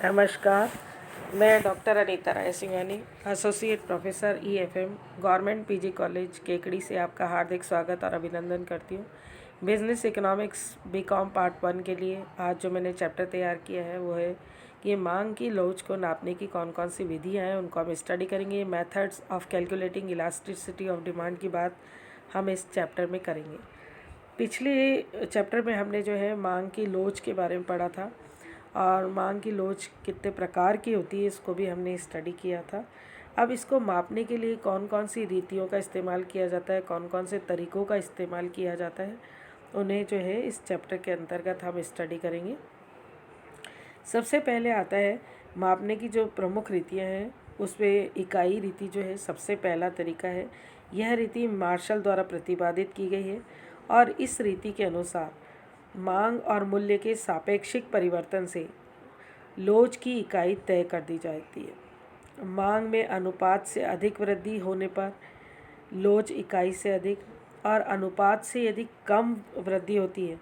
नमस्कार। मैं doctor Anita Rai Singhani, associate professor EFM, government PG college Kekri से आपका हार्दिक स्वागत और अभिनंदन करती हूँ। बिजनेस इकोनॉमिक्स बीकॉम पार्ट 1 के लिए आज जो मैंने चैप्टर तैयार किया है वो है कि मांग की लोच को नापने की कौन कौन सी विधियाँ हैं, उनको हम स्टडी करेंगे। Methods of calculating elasticity of demand की बात हम इस चैप्टर में करेंगे। पिछले चैप्टर में हमने जो है मांग की लोच के बारे में पढ़ा था और मांग की लोच कितने प्रकार की होती है इसको भी हमने स्टडी किया था। अब इसको मापने के लिए कौन कौन सी रीतियों का इस्तेमाल किया जाता है, कौन कौन से तरीक़ों का इस्तेमाल किया जाता है, उन्हें जो है इस चैप्टर के अंतर्गत हम स्टडी करेंगे। सबसे पहले आता है मापने की जो प्रमुख रीतियाँ हैं, उसमें इकाई रीति जो है सबसे पहला तरीका है। यह रीति मार्शल द्वारा प्रतिपादित की गई है और इस रीति के अनुसार मांग और मूल्य के सापेक्षिक परिवर्तन से लोच की इकाई तय कर दी जाती है। मांग में अनुपात से अधिक वृद्धि होने पर लोच इकाई से अधिक, और अनुपात से यदि कम वृद्धि होती है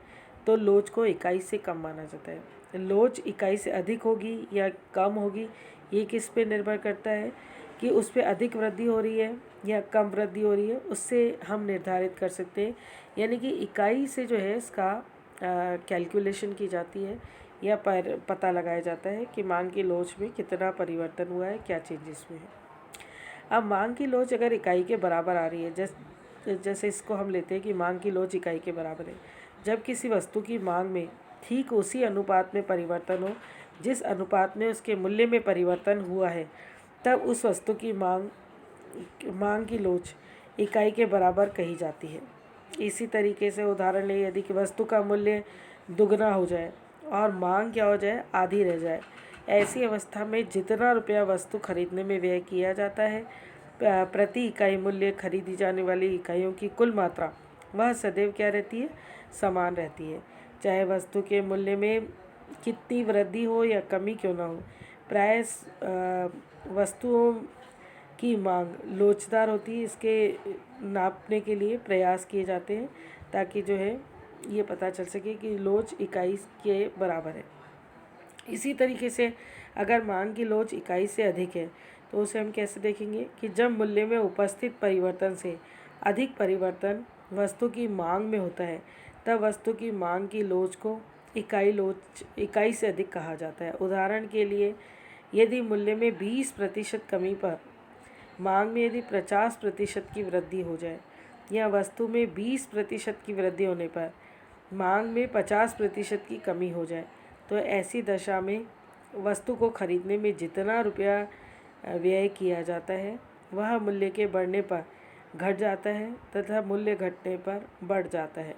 तो लोच को इकाई से कम माना जाता है। लोच इकाई से अधिक होगी या कम होगी, ये किस पे निर्भर करता है कि उस पर अधिक वृद्धि हो रही है या कम वृद्धि हो रही है, उससे हम निर्धारित कर सकते हैं। यानी कि इकाई से जो है इसका कैलकुलेशन की जाती है या पता लगाया जाता है कि मांग की लोच में कितना परिवर्तन हुआ है, क्या चेंजेस हुए हैं। अब मांग की लोच अगर इकाई के बराबर आ रही है, जैसे इसको हम लेते हैं कि मांग की लोच इकाई के बराबर है, जब किसी वस्तु की मांग में ठीक उसी अनुपात में परिवर्तन हो जिस अनुपात में उसके मूल्य में परिवर्तन हुआ है, तब उस वस्तु की मांग की लोच इकाई के बराबर कही जाती है। इसी तरीके से उदाहरण ले, यदि कि वस्तु का मूल्य दुगना हो जाए और मांग क्या हो जाए, आधी रह जाए, ऐसी अवस्था में जितना रुपया वस्तु खरीदने में व्यय किया जाता है, प्रति इकाई मूल्य खरीदी जाने वाली इकाइयों की कुल मात्रा वह सदैव क्या रहती है, समान रहती है। चाहे वस्तु के मूल्य में कितनी वृद्धि हो या कमी क्यों ना हो। प्राय वस्तुओं की मांग लोचदार होती है। इसके नापने के लिए प्रयास किए जाते हैं ताकि जो है ये पता चल सके कि लोच इकाई के बराबर है। इसी तरीके से अगर मांग की लोच इकाई से अधिक है तो उसे हम कैसे देखेंगे कि जब मूल्य में उपस्थित परिवर्तन से अधिक परिवर्तन वस्तु की मांग में होता है, तब वस्तु की मांग की लोच को इकाई से अधिक कहा जाता है। उदाहरण के लिए, यदि मूल्य में 20% कमी पर मांग में यदि 50% की वृद्धि हो जाए, या वस्तु में 20% की वृद्धि होने पर मांग में 50% की कमी हो जाए, तो ऐसी दशा में वस्तु को खरीदने में जितना रुपया व्यय किया जाता है वह मूल्य के बढ़ने पर घट जाता है तथा मूल्य घटने पर बढ़ जाता है।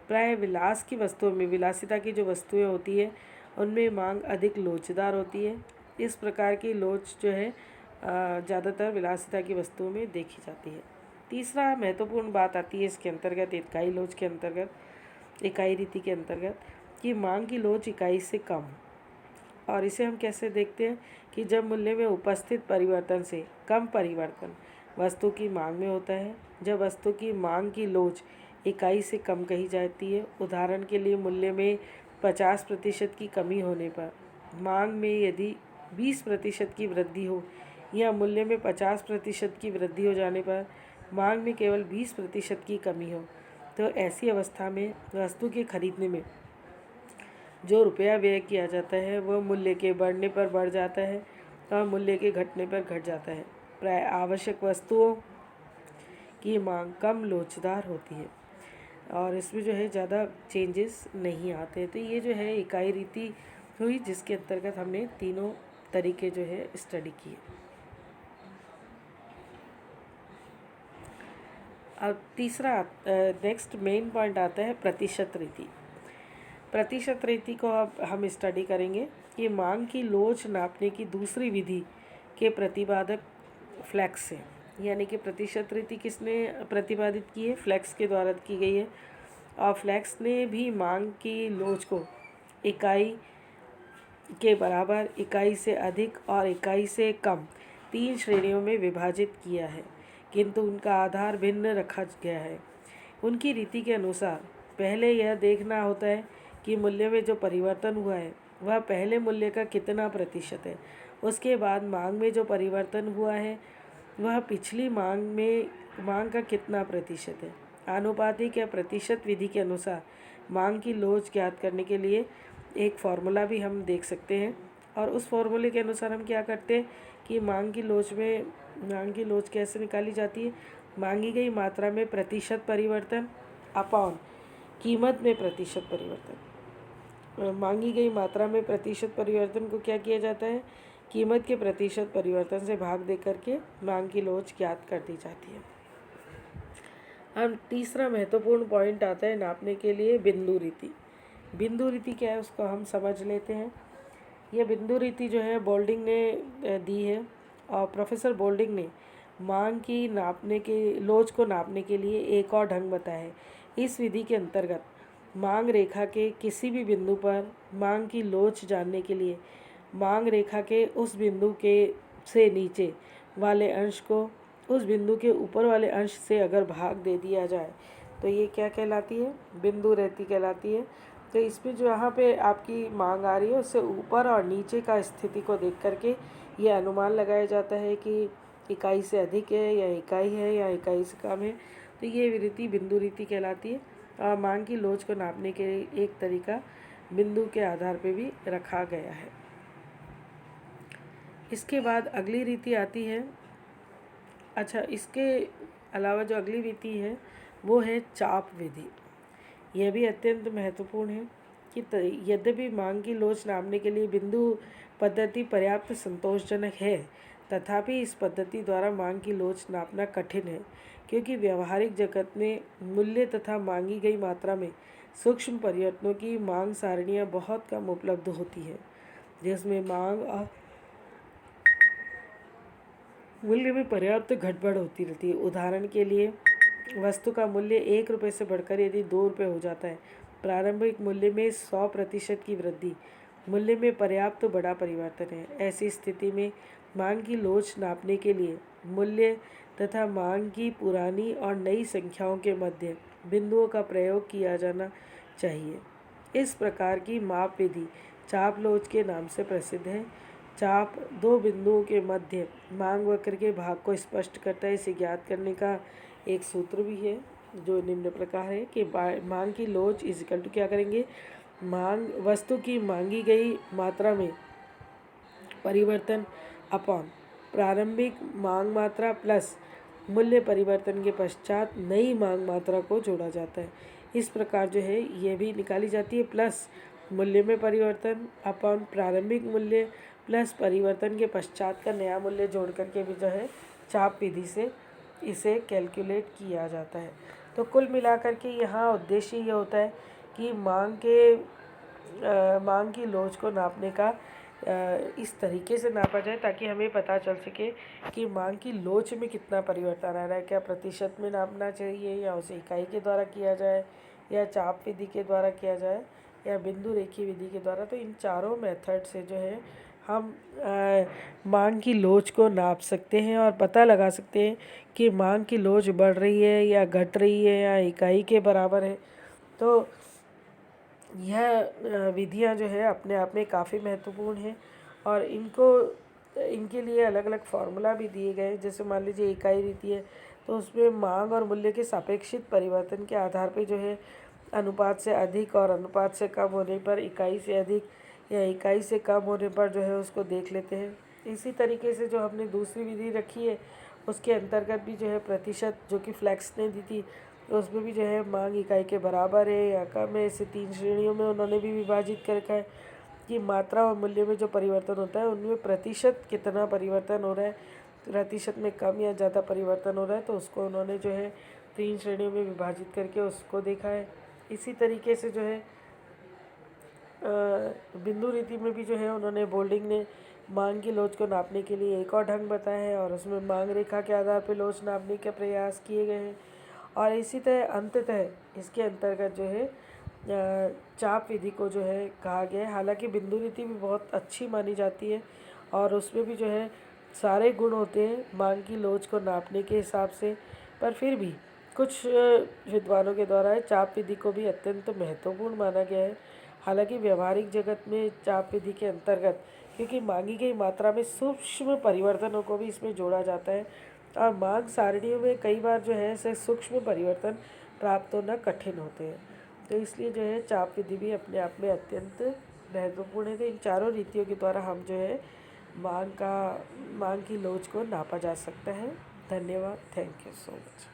प्राय विलास की वस्तुओं में, विलासिता की जो वस्तुएं होती है उनमें मांग अधिक लोचदार होती है। इस प्रकार की लोच जो है ज़्यादातर विलासिता की वस्तुओं में देखी जाती है। तीसरा महत्वपूर्ण बात आती है इसके अंतर्गत, इकाई लोच के अंतर्गत, इकाई रीति के अंतर्गत, कि मांग की लोच इकाई से कम। और इसे हम कैसे देखते हैं कि जब मूल्य में उपस्थित परिवर्तन से कम परिवर्तन वस्तु की मांग में होता है, जब वस्तु की मांग की लोच इकाई से कम कही जाती है। उदाहरण के लिए, मूल्य में 50% की कमी होने पर मांग में यदि 20% की वृद्धि हो, या मूल्य में 50% की वृद्धि हो जाने पर मांग में केवल 20% की कमी हो, तो ऐसी अवस्था में वस्तु के खरीदने में जो रुपया व्यय किया जाता है वह मूल्य के बढ़ने पर बढ़ जाता है और मूल्य के घटने पर घट जाता है। प्राय आवश्यक वस्तुओं की मांग कम लोचदार होती है और इसमें जो है ज़्यादा चेंजेस नहीं आते। तो ये जो है इकाई रीति हुई जिसके अंतर्गत हमने तीनों तरीके जो है स्टडी किए। अब तीसरा नेक्स्ट मेन पॉइंट आता है प्रतिशत रीति। प्रतिशत रीति को अब हम स्टडी करेंगे कि मांग की लोच नापने की दूसरी विधि के प्रतिपादक फ्लैक्स है। यानी कि प्रतिशत रीति किसने प्रतिपादित की है, फ्लैक्स के द्वारा की गई है। और फ्लैक्स ने भी मांग की लोच को इकाई के बराबर, इकाई से अधिक और इकाई से कम 3 श्रेणियों में विभाजित किया है, किंतु उनका आधार भिन्न रखा गया है। उनकी रीति के अनुसार पहले यह देखना होता है कि मूल्य में जो परिवर्तन हुआ है वह पहले मूल्य का कितना प्रतिशत है। उसके बाद मांग में जो परिवर्तन हुआ है वह पिछली मांग का कितना प्रतिशत है। आनुपातिक या प्रतिशत विधि के अनुसार मांग की लोच ज्ञात करने के लिए एक फार्मूला भी हम देख सकते हैं, और उस फार्मूले के अनुसार हम क्या करते हैं कि मांग की लोच कैसे निकाली जाती है। मांगी गई मात्रा में प्रतिशत परिवर्तन अपॉन कीमत में प्रतिशत परिवर्तन। मांगी गई मात्रा में प्रतिशत परिवर्तन को क्या किया जाता है, कीमत के प्रतिशत परिवर्तन से भाग दे करके मांग की लोच ज्ञात कर दी जाती है। अब तीसरा महत्वपूर्ण पॉइंट आता है नापने के लिए बिंदु रीति। बिंदु रीति क्या है उसको हम समझ लेते हैं। यह बिंदु रीति जो है बोल्डिंग ने दी है, और प्रोफेसर बोल्डिंग ने मांग की लोच को नापने के लिए एक और ढंग बताया है। इस विधि के अंतर्गत मांग रेखा के किसी भी बिंदु पर मांग की लोच जानने के लिए मांग रेखा के उस बिंदु के से नीचे वाले अंश को उस बिंदु के ऊपर वाले अंश से अगर भाग दे दिया जाए तो ये क्या कहलाती है, बिंदु रीति कहलाती है। तो इसमें जो यहाँ पे आपकी मांग आ रही है उससे ऊपर और नीचे का स्थिति को देख करके ये अनुमान लगाया जाता है कि इकाई से अधिक है या इकाई है या इकाई से कम है। तो ये रीति बिंदु रीति कहलाती है, और मांग की लोच को नापने के एक तरीका बिंदु के आधार पे भी रखा गया है। इसके बाद अगली रीति आती है। अच्छा, इसके अलावा जो अगली रीति है वो है चाप विधि। यह भी अत्यंत महत्वपूर्ण है कि यद्यपि मांग की लोच नापने के लिए बिंदु पद्धति पर्याप्त संतोषजनक है, तथापि इस पद्धति द्वारा मांग की लोच नापना कठिन है, क्योंकि व्यवहारिक जगत में मूल्य तथा मांगी गई मात्रा में सूक्ष्म परिवर्तनों की मांग सारणियाँ बहुत कम उपलब्ध होती हैं, जिसमें मांग और मूल्य में पर्याप्त घटबढ़ होती रहती है। उदाहरण के लिए वस्तु का मूल्य 1 रुपये से बढ़कर यदि 2 रुपये हो जाता है, प्रारंभिक मूल्य में 100% की वृद्धि मूल्य में पर्याप्त बड़ा परिवर्तन है। ऐसी स्थिति में मांग की लोच नापने के लिए मूल्य तथा मांग की पुरानी और नई संख्याओं के मध्य बिंदुओं का प्रयोग किया जाना चाहिए। इस प्रकार की माप विधि चाप लोच के नाम से प्रसिद्ध है। चाप दो बिंदुओं के मध्य मांग वक्र के भाग को स्पष्ट करता है। इसे ज्ञात करने का एक सूत्र भी है जो निम्न प्रकार है कि मांग की लोच इजिकल टू क्या करेंगे, वस्तु की मांगी गई मात्रा में परिवर्तन अपॉन प्रारंभिक मांग मात्रा प्लस मूल्य परिवर्तन के पश्चात नई मांग मात्रा को जोड़ा जाता है। इस प्रकार जो है ये भी निकाली जाती है, प्लस मूल्य में परिवर्तन अपॉन प्रारंभिक मूल्य प्लस परिवर्तन के पश्चात का नया मूल्य जोड़ करके भी जो है चाप विधि से इसे कैलकुलेट किया जाता है। तो कुल मिलाकर के यहाँ उद्देश्य ये होता है कि मांग की लोच को नापने का इस तरीके से नापा जाए ताकि हमें पता चल सके कि मांग की लोच में कितना परिवर्तन आ रहा है। क्या प्रतिशत में नापना चाहिए, या उसे इकाई के द्वारा किया जाए, या चाप विधि के द्वारा किया जाए, या बिंदु रेखी विधि के द्वारा। तो इन चारों मेथड से जो है हम मांग की लोच को नाप सकते हैं और पता लगा सकते हैं कि मांग की लोच बढ़ रही है या घट रही है या इकाई के बराबर है। तो यह विधियां जो है अपने आप में काफ़ी महत्वपूर्ण हैं, और इनके लिए अलग अलग फार्मूला भी दिए गए हैं। जैसे मान लीजिए इकाई रीति है तो उसमें मांग और मूल्य के सापेक्षित परिवर्तन के आधार पे जो है अनुपात से अधिक और अनुपात से कम होने पर इकाई से अधिक या इकाई से कम होने पर जो है उसको देख लेते हैं। इसी तरीके से जो हमने दूसरी विधि रखी है उसके अंतर्गत भी जो है प्रतिशत जो कि फ्लैक्स ने दी थी, तो उसमें भी जो है मांग इकाई के बराबर है या कम है, ऐसे 3 श्रेणियों में उन्होंने भी विभाजित कर रखा है कि मात्रा और मूल्य में जो परिवर्तन होता है उनमें प्रतिशत कितना परिवर्तन हो रहा है, प्रतिशत में कम या ज़्यादा परिवर्तन हो रहा है, तो उसको उन्होंने जो है 3 श्रेणियों में विभाजित करके उसको देखा है। इसी तरीके से जो है बिंदु रीति में भी जो है उन्होंने बोल्डिंग ने मांग की लोच को नापने के लिए एक और ढंग बताया है, और उसमें मांग रेखा के आधार पर लोच नापने के प्रयास किए गए हैं। और इसी तरह अंततः इसके अंतर्गत जो है चाप विधि को जो है कहा गया है। हालांकि बिंदु रीति भी बहुत अच्छी मानी जाती है और उसमें भी जो है सारे गुण होते हैं मांग की लोच को नापने के हिसाब से, पर फिर भी कुछ विद्वानों के द्वारा चाप विधि को भी अत्यंत महत्वपूर्ण माना गया है। हालांकि व्यवहारिक जगत में चाप विधि के अंतर्गत क्योंकि मांगी गई मात्रा में सूक्ष्म परिवर्तनों को भी इसमें जोड़ा जाता है और मांग सारणियों में कई बार जो है ऐसे सूक्ष्म परिवर्तन प्राप्त होना कठिन होते हैं। तो इसलिए जो है चाप विधि भी अपने आप में अत्यंत महत्वपूर्ण है। तो इन चारों रीतियों के द्वारा हम जो है मांग की लोच को नापा जा सकता है। धन्यवाद। Thank you so much.